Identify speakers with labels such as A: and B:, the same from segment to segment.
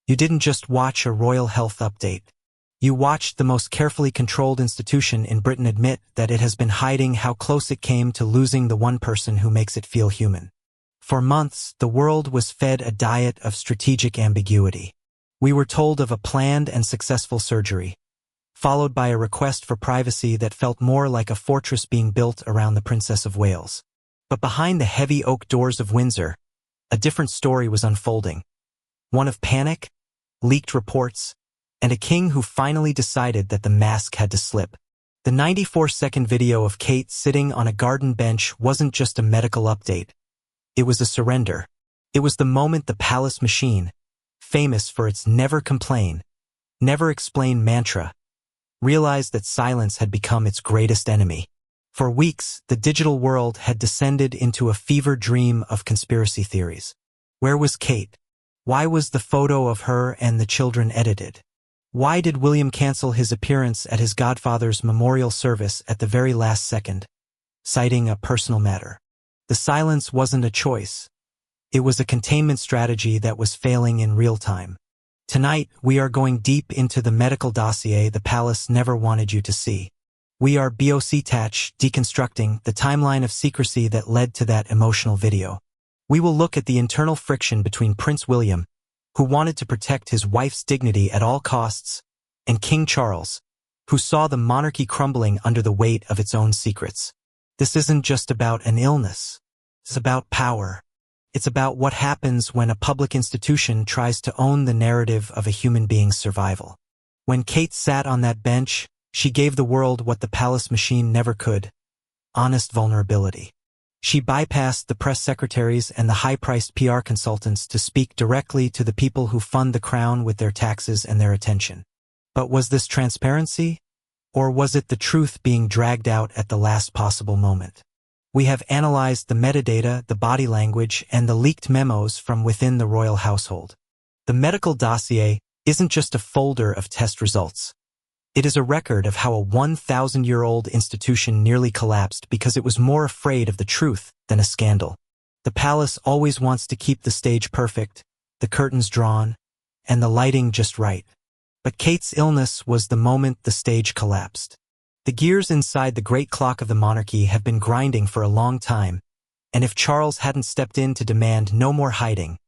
A: You didn't just watch a royal health update. You watched the most carefully controlled institution in Britain admit that it has been hiding how close it came to losing the one person who makes it feel human. For months, the world was fed a diet of strategic ambiguity. We were told of a planned and successful surgery, followed by a request for privacy that felt more like a fortress being built around the Princess of Wales. But behind the heavy oak doors of Windsor, a different story was unfolding. One of panic, leaked reports, and a king who finally decided that the mask had to slip. The 94-second video of Kate sitting on a garden bench wasn't just a medical update. It was a surrender. It was the moment the palace machine, famous for its never complain, never explain mantra, realized that silence had become its greatest enemy. For weeks, the digital world had descended into a fever dream of conspiracy theories. Where was Kate? Why was the photo of her and the children edited? Why did William cancel his appearance at his godfather's memorial service at the very last second, citing a personal matter? The silence wasn't a choice. It was a containment strategy that was failing in real time. Tonight, we are going deep into the medical dossier the palace never wanted you to see. We are deconstructing the timeline of secrecy that led to that emotional video. We will look at the internal friction between Prince William, who wanted to protect his wife's dignity at all costs, and King Charles, who saw the monarchy crumbling under the weight of its own secrets. This isn't just about an illness. It's about power. It's about what happens when a public institution tries to own the narrative of a human being's survival. When Kate sat on that bench, she gave the world what the palace machine never could: honest vulnerability. She bypassed the press secretaries and the high-priced PR consultants to speak directly to the people who fund the crown with their taxes and their attention. But was this transparency? Or was it the truth being dragged out at the last possible moment? We have analyzed the metadata, the body language, and the leaked memos from within the royal household. The medical dossier isn't just a folder of test results. It is a record of how a 1,000-year-old institution nearly collapsed because it was more afraid of the truth than a scandal. The palace always wants to keep the stage perfect, the curtains drawn, and the lighting just right. But Kate's illness was the moment the stage collapsed. The gears inside the great clock of the monarchy have been grinding for a long time, and if Charles hadn't stepped in to demand no more hiding,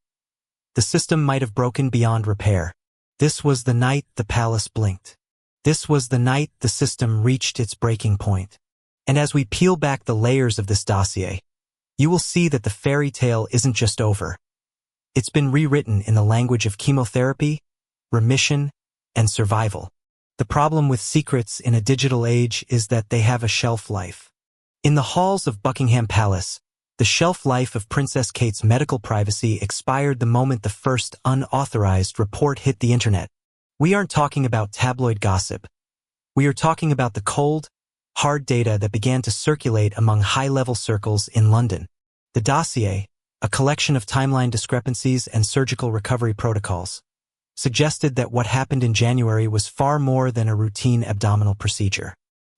A: the system might have broken beyond repair. This was the night the palace blinked. This was the night the system reached its breaking point. And as we peel back the layers of this dossier, you will see that the fairy tale isn't just over. It's been rewritten in the language of chemotherapy, remission, and survival. The problem with secrets in a digital age is that they have a shelf life. In the halls of Buckingham Palace, the shelf life of Princess Kate's medical privacy expired the moment the first unauthorized report hit the internet. We aren't talking about tabloid gossip. We are talking about the cold, hard data that began to circulate among high-level circles in London. The dossier, a collection of timeline discrepancies and surgical recovery protocols, suggested that what happened in January was far more than a routine abdominal procedure.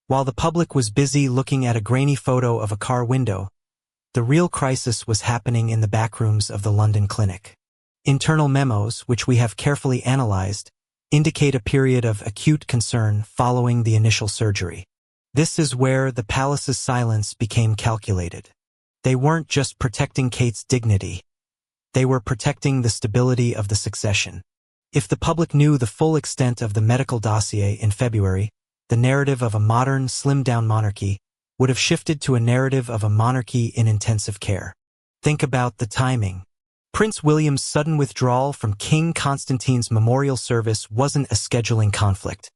A: While the public was busy looking at a grainy photo of a car window, the real crisis was happening in the backrooms of the London clinic. Internal memos, which we have carefully analyzed, indicate a period of acute concern following the initial surgery. This is where the palace's silence became calculated. They weren't just protecting Kate's dignity. They were protecting the stability of the succession. If the public knew the full extent of the medical dossier in February, the narrative of a modern, slimmed-down monarchy would have shifted to a narrative of a monarchy in intensive care. Think about the timing. Prince William's sudden withdrawal from King Constantine's memorial service wasn't a scheduling conflict.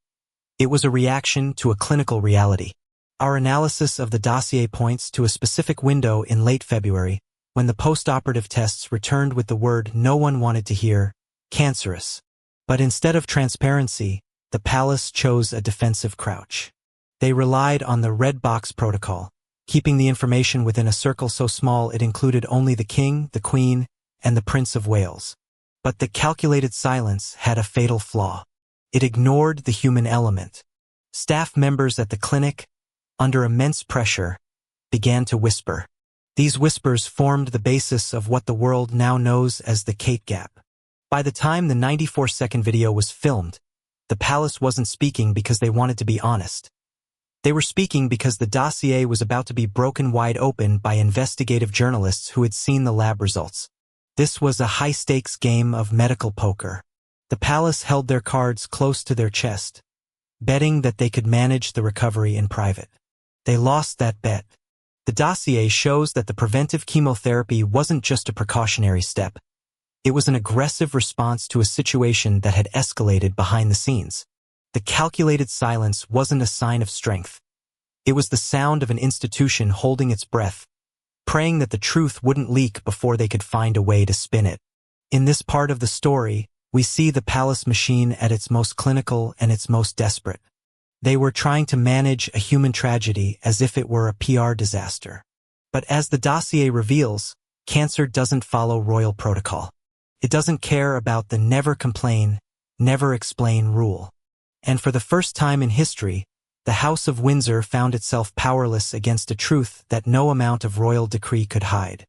A: It was a reaction to a clinical reality. Our analysis of the dossier points to a specific window in late February, when the post-operative tests returned with the word no one wanted to hear: cancerous. But instead of transparency, the palace chose a defensive crouch. They relied on the red box protocol, keeping the information within a circle so small it included only the king, the queen, and the Prince of Wales. But the calculated silence had a fatal flaw. It ignored the human element. Staff members at the clinic, under immense pressure, began to whisper. These whispers formed the basis of what the world now knows as the Kate Gap. By the time the 94-second video was filmed, the palace wasn't speaking because they wanted to be honest. They were speaking because the dossier was about to be broken wide open by investigative journalists who had seen the lab results. This was a high-stakes game of medical poker. The palace held their cards close to their chest, betting that they could manage the recovery in private. They lost that bet. The dossier shows that the preventive chemotherapy wasn't just a precautionary step. It was an aggressive response to a situation that had escalated behind the scenes. The calculated silence wasn't a sign of strength. It was the sound of an institution holding its breath, praying that the truth wouldn't leak before they could find a way to spin it. In this part of the story, we see the palace machine at its most clinical and its most desperate. They were trying to manage a human tragedy as if it were a PR disaster. But as the dossier reveals, cancer doesn't follow royal protocol. It doesn't care about the never complain, never explain rule. And for the first time in history, the House of Windsor found itself powerless against a truth that no amount of royal decree could hide.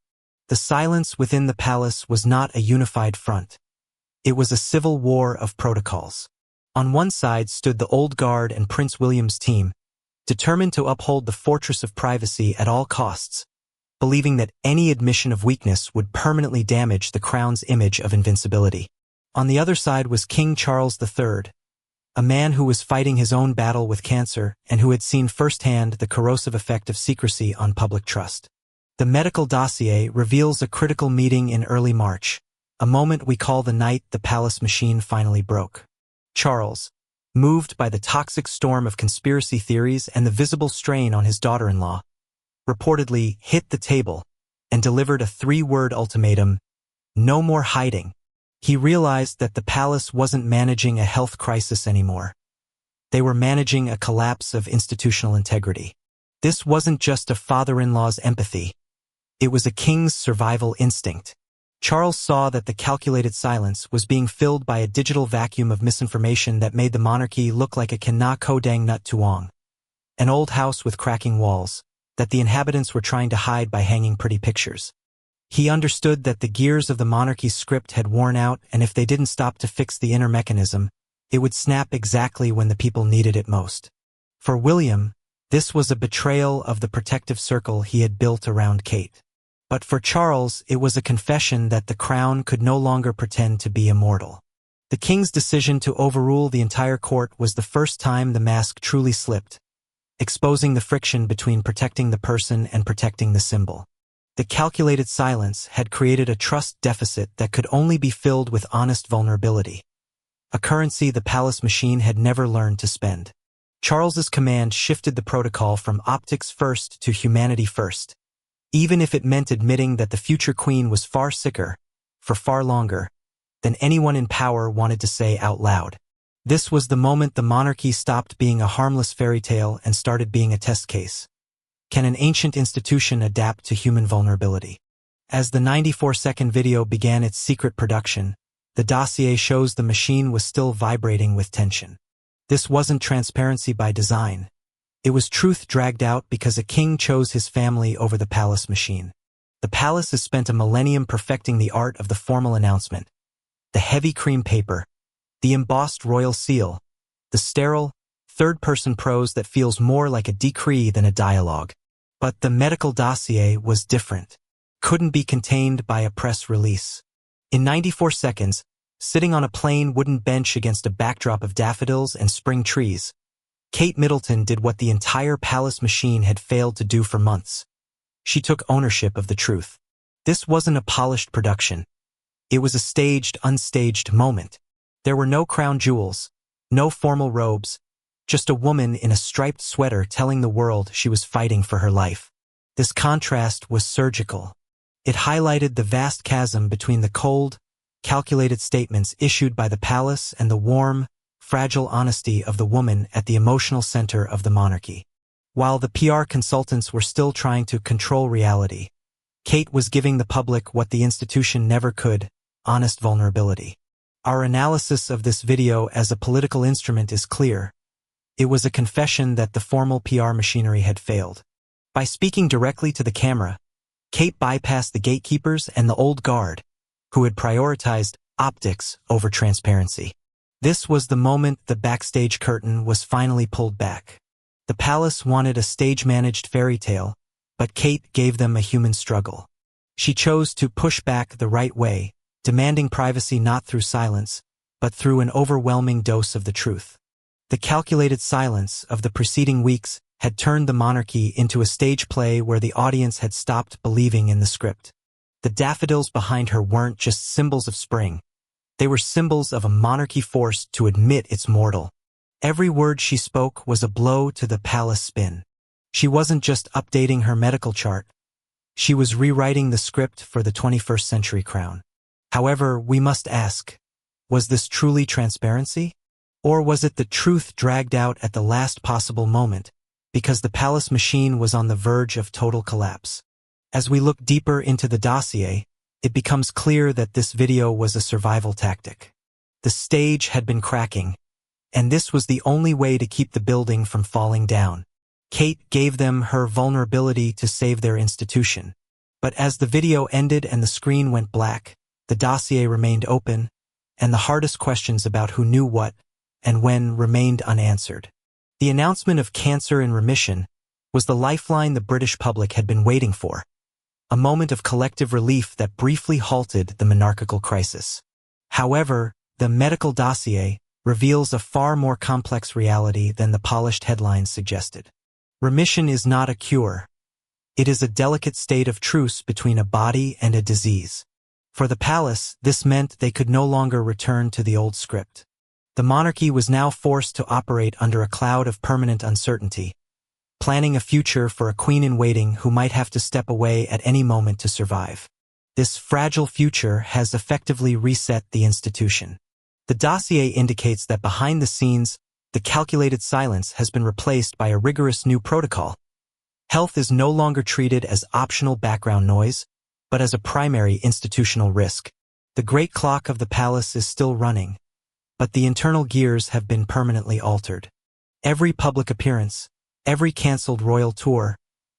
A: The silence within the palace was not a unified front. It was a civil war of protocols. On one side stood the Old Guard and Prince William's team, determined to uphold the fortress of privacy at all costs, believing that any admission of weakness would permanently damage the crown's image of invincibility. On the other side was King Charles III, a man who was fighting his own battle with cancer and who had seen firsthand the corrosive effect of secrecy on public trust. The medical dossier reveals a critical meeting in early March, a moment we call the night the palace machine finally broke. Charles, moved by the toxic storm of conspiracy theories and the visible strain on his daughter-in-law, reportedly hit the table and delivered a 3-word ultimatum: no more hiding. He realized that the palace wasn't managing a health crisis anymore. They were managing a collapse of institutional integrity. This wasn't just a father-in-law's empathy. It was a king's survival instinct. Charles saw that the calculated silence was being filled by a digital vacuum of misinformation that made the monarchy look like a Kina Kodang Nut Tuong, an old house with cracking walls, that the inhabitants were trying to hide by hanging pretty pictures. He understood that the gears of the monarchy's script had worn out, and if they didn't stop to fix the inner mechanism, it would snap exactly when the people needed it most. For William, this was a betrayal of the protective circle he had built around Kate. But for Charles, it was a confession that the crown could no longer pretend to be immortal. The king's decision to overrule the entire court was the first time the mask truly slipped, exposing the friction between protecting the person and protecting the symbol. The calculated silence had created a trust deficit that could only be filled with honest vulnerability, a currency the palace machine had never learned to spend. Charles's command shifted the protocol from optics first to humanity first, even if it meant admitting that the future queen was far sicker, for far longer, than anyone in power wanted to say out loud. This was the moment the monarchy stopped being a harmless fairy tale and started being a test case. Can an ancient institution adapt to human vulnerability? As the 94-second video began its secret production, the dossier shows the machine was still vibrating with tension. This wasn't transparency by design. It was truth dragged out because a king chose his family over the palace machine. The palace has spent a millennium perfecting the art of the formal announcement. The heavy cream paper, the embossed royal seal, the sterile, third-person prose that feels more like a decree than a dialogue. But the medical dossier was different. Couldn't be contained by a press release. In 94 seconds, sitting on a plain wooden bench against a backdrop of daffodils and spring trees, Kate Middleton did what the entire palace machine had failed to do for months. She took ownership of the truth. This wasn't a polished production. It was a staged, unstaged moment. There were no crown jewels, no formal robes, just a woman in a striped sweater telling the world she was fighting for her life. This contrast was surgical. It highlighted the vast chasm between the cold, calculated statements issued by the palace and the warm, fragile honesty of the woman at the emotional center of the monarchy. While the PR consultants were still trying to control reality, Kate was giving the public what the institution never could: honest vulnerability. Our analysis of this video as a political instrument is clear. It was a confession that the formal PR machinery had failed. By speaking directly to the camera, Kate bypassed the gatekeepers and the old guard, who had prioritized optics over transparency. This was the moment the backstage curtain was finally pulled back. The palace wanted a stage-managed fairy tale, but Kate gave them a human struggle. She chose to push back the right way, demanding privacy not through silence, but through an overwhelming dose of the truth. The calculated silence of the preceding weeks had turned the monarchy into a stage play where the audience had stopped believing in the script. The daffodils behind her weren't just symbols of spring. They were symbols of a monarchy forced to admit it's mortal. Every word she spoke was a blow to the palace spin. She wasn't just updating her medical chart. She was rewriting the script for the 21st century crown. However, we must ask, was this truly transparency? Or was it the truth dragged out at the last possible moment, because the palace machine was on the verge of total collapse? As we look deeper into the dossier, it becomes clear that this video was a survival tactic. The stage had been cracking, and this was the only way to keep the building from falling down. Kate gave them her vulnerability to save their institution. But as the video ended and the screen went black, the dossier remained open, and the hardest questions about who knew what and when remained unanswered. The announcement of cancer in remission was the lifeline the British public had been waiting for, a moment of collective relief that briefly halted the monarchical crisis. However, the medical dossier reveals a far more complex reality than the polished headlines suggested. Remission is not a cure. It is a delicate state of truce between a body and a disease. For the palace, this meant they could no longer return to the old script. The monarchy was now forced to operate under a cloud of permanent uncertainty, planning a future for a queen-in-waiting who might have to step away at any moment to survive. This fragile future has effectively reset the institution. The dossier indicates that behind the scenes, the calculated silence has been replaced by a rigorous new protocol. Health is no longer treated as optional background noise, but as a primary institutional risk. The great clock of the palace is still running, but the internal gears have been permanently altered. Every public appearance, every cancelled royal tour,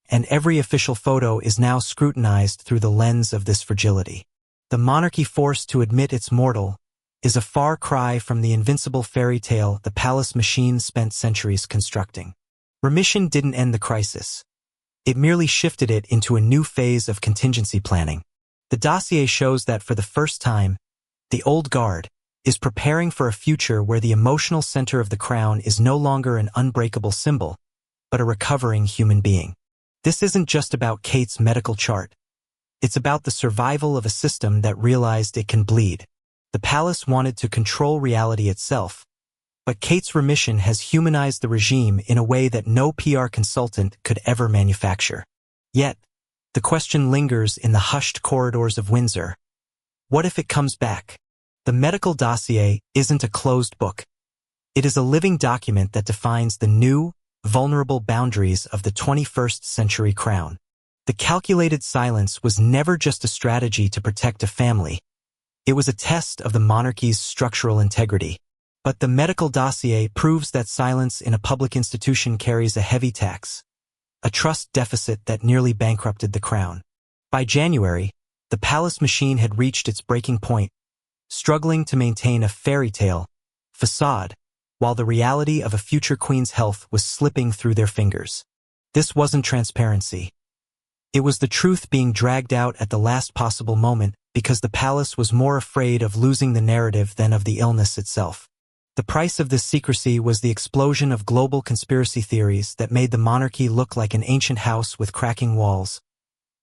A: and every official photo is now scrutinized through the lens of this fragility. The monarchy forced to admit it's mortal is a far cry from the invincible fairy tale the palace machine spent centuries constructing. Remission didn't end the crisis. It merely shifted it into a new phase of contingency planning. The dossier shows that for the first time, the old guard is preparing for a future where the emotional center of the crown is no longer an unbreakable symbol, but a recovering human being. This isn't just about Kate's medical chart. It's about the survival of a system that realized it can bleed. The palace wanted to control reality itself, but Kate's remission has humanized the regime in a way that no PR consultant could ever manufacture. Yet, the question lingers in the hushed corridors of Windsor. What if it comes back? The medical dossier isn't a closed book. It is a living document that defines the new, vulnerable boundaries of the 21st century crown. The calculated silence was never just a strategy to protect a family. It was a test of the monarchy's structural integrity. But the medical dossier proves that silence in a public institution carries a heavy tax, a trust deficit that nearly bankrupted the crown. By January, the palace machine had reached its breaking point, struggling to maintain a fairy tale facade, while the reality of a future queen's health was slipping through their fingers. This wasn't transparency. It was the truth being dragged out at the last possible moment because the palace was more afraid of losing the narrative than of the illness itself. The price of this secrecy was the explosion of global conspiracy theories that made the monarchy look like an ancient house with cracking walls,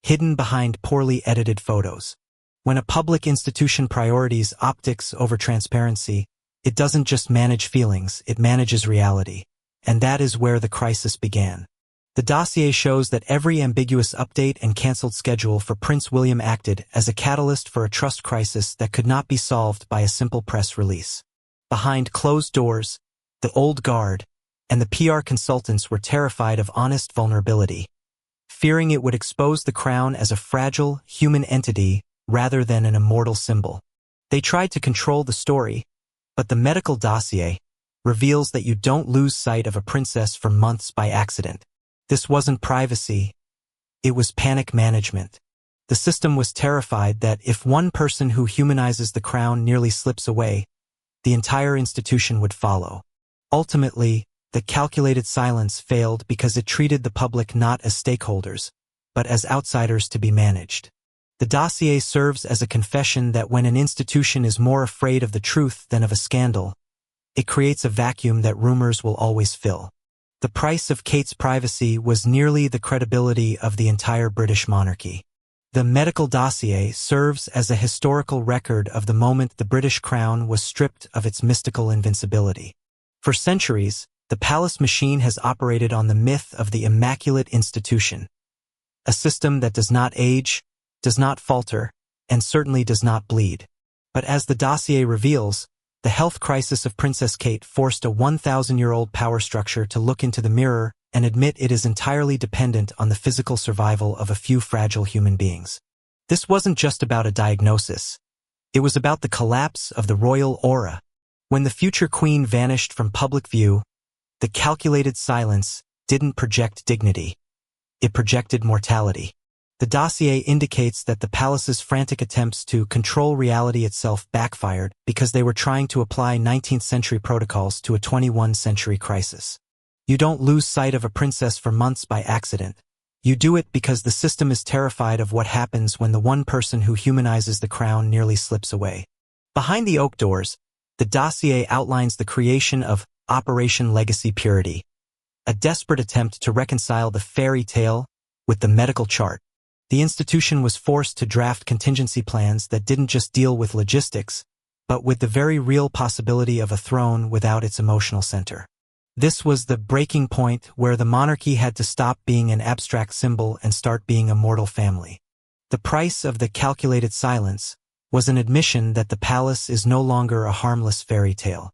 A: hidden behind poorly edited photos. When a public institution prioritizes optics over transparency, it doesn't just manage feelings, it manages reality. And that is where the crisis began. The dossier shows that every ambiguous update and cancelled schedule for Prince William acted as a catalyst for a trust crisis that could not be solved by a simple press release. Behind closed doors, the old guard and the PR consultants were terrified of honest vulnerability, fearing it would expose the crown as a fragile, human entity rather than an immortal symbol. They tried to control the story, but the medical dossier reveals that you don't lose sight of a princess for months by accident. This wasn't privacy, it was panic management. The system was terrified that if one person who humanizes the crown nearly slips away, the entire institution would follow. Ultimately, the calculated silence failed because it treated the public not as stakeholders, but as outsiders to be managed. The dossier serves as a confession that when an institution is more afraid of the truth than of a scandal, it creates a vacuum that rumors will always fill. The price of Kate's privacy was nearly the credibility of the entire British monarchy. The medical dossier serves as a historical record of the moment the British crown was stripped of its mystical invincibility. For centuries, the palace machine has operated on the myth of the immaculate institution, a system that does not age, does not falter, and certainly does not bleed. But as the dossier reveals, the health crisis of Princess Kate forced a 1,000-year-old power structure to look into the mirror and admit it is entirely dependent on the physical survival of a few fragile human beings. This wasn't just about a diagnosis. It was about the collapse of the royal aura. When the future queen vanished from public view, the calculated silence didn't project dignity. It projected mortality. The dossier indicates that the palace's frantic attempts to control reality itself backfired because they were trying to apply 19th-century protocols to a 21st-century crisis. You don't lose sight of a princess for months by accident. You do it because the system is terrified of what happens when the one person who humanizes the crown nearly slips away. Behind the oak doors, the dossier outlines the creation of Operation Legacy Purity, a desperate attempt to reconcile the fairy tale with the medical chart. The institution was forced to draft contingency plans that didn't just deal with logistics, but with the very real possibility of a throne without its emotional center. This was the breaking point where the monarchy had to stop being an abstract symbol and start being a mortal family. The price of the calculated silence was an admission that the palace is no longer a harmless fairy tale.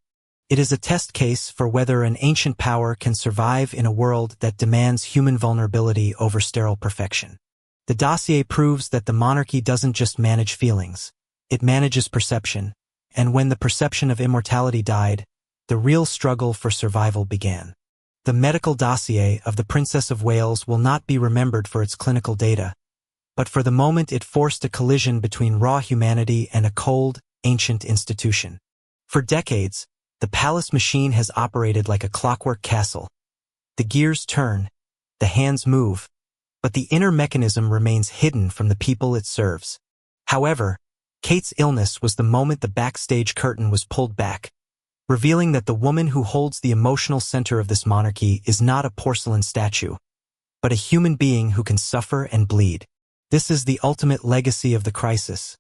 A: It is a test case for whether an ancient power can survive in a world that demands human vulnerability over sterile perfection. The dossier proves that the monarchy doesn't just manage feelings, it manages perception, and when the perception of immortality died, the real struggle for survival began. The medical dossier of the Princess of Wales will not be remembered for its clinical data, but for the moment it forced a collision between raw humanity and a cold, ancient institution. For decades, the palace machine has operated like a clockwork castle. The gears turn, the hands move, but the inner mechanism remains hidden from the people it serves. However, Kate's illness was the moment the backstage curtain was pulled back, revealing that the woman who holds the emotional center of this monarchy is not a porcelain statue, but a human being who can suffer and bleed. This is the ultimate legacy of the crisis.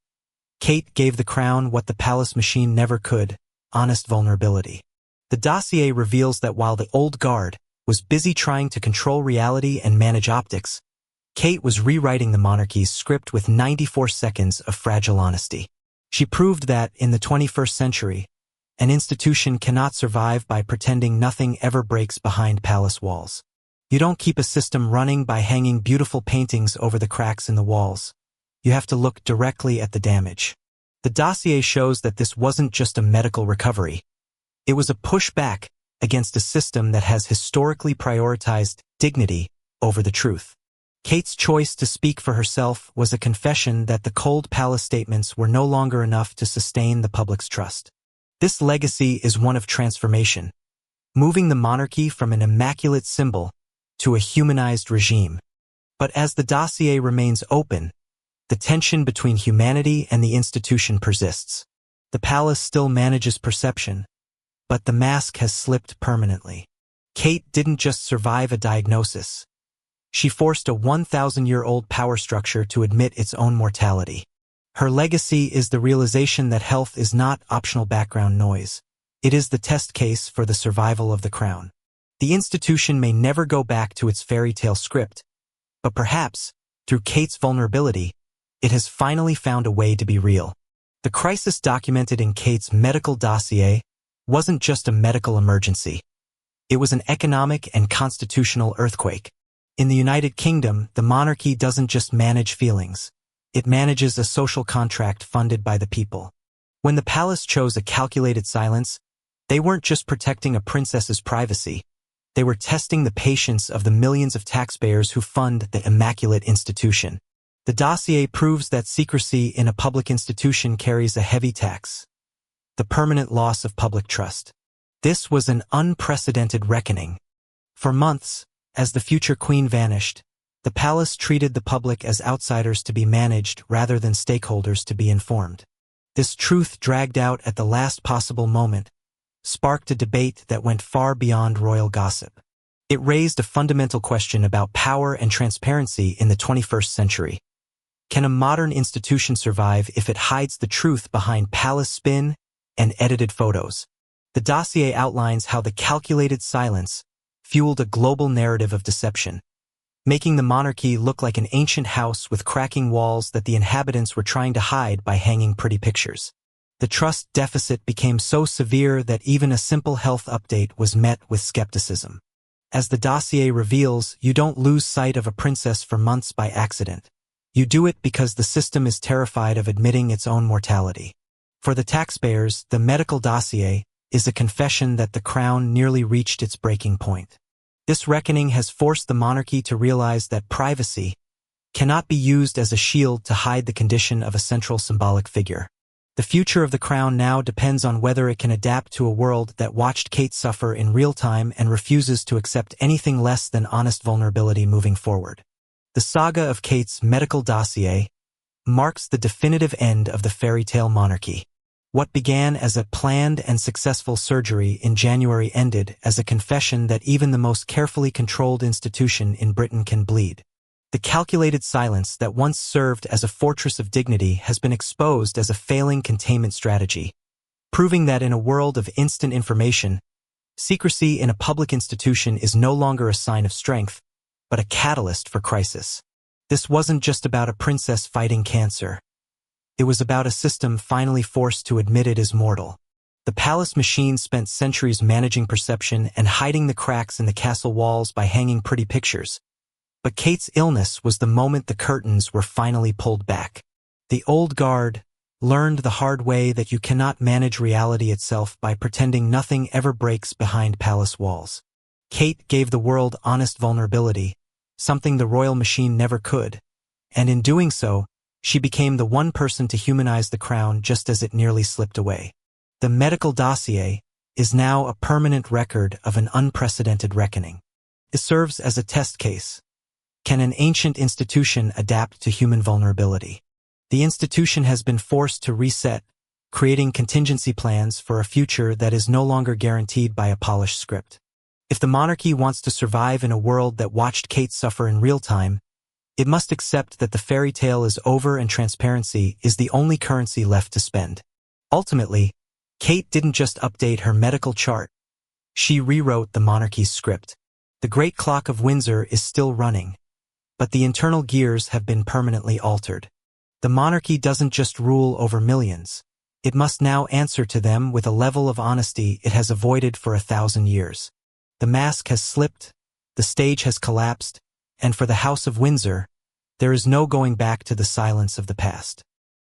A: Kate gave the crown what the palace machine never could: honest vulnerability. The dossier reveals that while the old guard was busy trying to control reality and manage optics, Kate was rewriting the monarchy's script with 94 seconds of fragile honesty. She proved that, in the 21st century, an institution cannot survive by pretending nothing ever breaks behind palace walls. You don't keep a system running by hanging beautiful paintings over the cracks in the walls. You have to look directly at the damage. The dossier shows that this wasn't just a medical recovery. It was a pushback against a system that has historically prioritized dignity over the truth. Kate's choice to speak for herself was a confession that the cold palace statements were no longer enough to sustain the public's trust. This legacy is one of transformation, moving the monarchy from an immaculate symbol to a humanized regime. But as the dossier remains open, the tension between humanity and the institution persists. The palace still manages perception, but the mask has slipped permanently. Kate didn't just survive a diagnosis. She forced a 1,000-year-old power structure to admit its own mortality. Her legacy is the realization that health is not optional background noise. It is the test case for the survival of the crown. The institution may never go back to its fairy tale script, but perhaps, through Kate's vulnerability, it has finally found a way to be real. The crisis documented in Kate's medical dossier wasn't just a medical emergency. It was an economic and constitutional earthquake. In the United Kingdom, the monarchy doesn't just manage feelings. It manages a social contract funded by the people. When the palace chose a calculated silence, they weren't just protecting a princess's privacy. They were testing the patience of the millions of taxpayers who fund the immaculate institution. The dossier proves that secrecy in a public institution carries a heavy tax: the permanent loss of public trust. This was an unprecedented reckoning. For months, as the future queen vanished, the palace treated the public as outsiders to be managed rather than stakeholders to be informed. This truth, dragged out at the last possible moment, sparked a debate that went far beyond royal gossip. It raised a fundamental question about power and transparency in the 21st century. Can a modern institution survive if it hides the truth behind palace spin and edited photos? The dossier outlines how the calculated silence fueled a global narrative of deception, making the monarchy look like an ancient house with cracking walls that the inhabitants were trying to hide by hanging pretty pictures. The trust deficit became so severe that even a simple health update was met with skepticism. As the dossier reveals, you don't lose sight of a princess for months by accident. You do it because the system is terrified of admitting its own mortality. For the taxpayers, the medical dossier is a confession that the crown nearly reached its breaking point. This reckoning has forced the monarchy to realize that privacy cannot be used as a shield to hide the condition of a central symbolic figure. The future of the crown now depends on whether it can adapt to a world that watched Kate suffer in real time and refuses to accept anything less than honest vulnerability moving forward. The saga of Kate's medical dossier marks the definitive end of the fairy tale monarchy. What began as a planned and successful surgery in January ended as a confession that even the most carefully controlled institution in Britain can bleed. The calculated silence that once served as a fortress of dignity has been exposed as a failing containment strategy, proving that in a world of instant information, secrecy in a public institution is no longer a sign of strength, but a catalyst for crisis. This wasn't just about a princess fighting cancer. It was about a system finally forced to admit it is mortal. The palace machine spent centuries managing perception and hiding the cracks in the castle walls by hanging pretty pictures. But Kate's illness was the moment the curtains were finally pulled back. The old guard learned the hard way that you cannot manage reality itself by pretending nothing ever breaks behind palace walls. Kate gave the world honest vulnerability, something the royal machine never could, and in doing so, she became the one person to humanize the crown just as it nearly slipped away. The medical dossier is now a permanent record of an unprecedented reckoning. It serves as a test case. Can an ancient institution adapt to human vulnerability? The institution has been forced to reset, creating contingency plans for a future that is no longer guaranteed by a polished script. If the monarchy wants to survive in a world that watched Kate suffer in real time, it must accept that the fairy tale is over and transparency is the only currency left to spend. Ultimately, Kate didn't just update her medical chart. She rewrote the monarchy's script. The great clock of Windsor is still running, but the internal gears have been permanently altered. The monarchy doesn't just rule over millions. It must now answer to them with a level of honesty it has avoided for 1,000 years. The mask has slipped, the stage has collapsed, and for the House of Windsor, there is no going back to the silence of the past.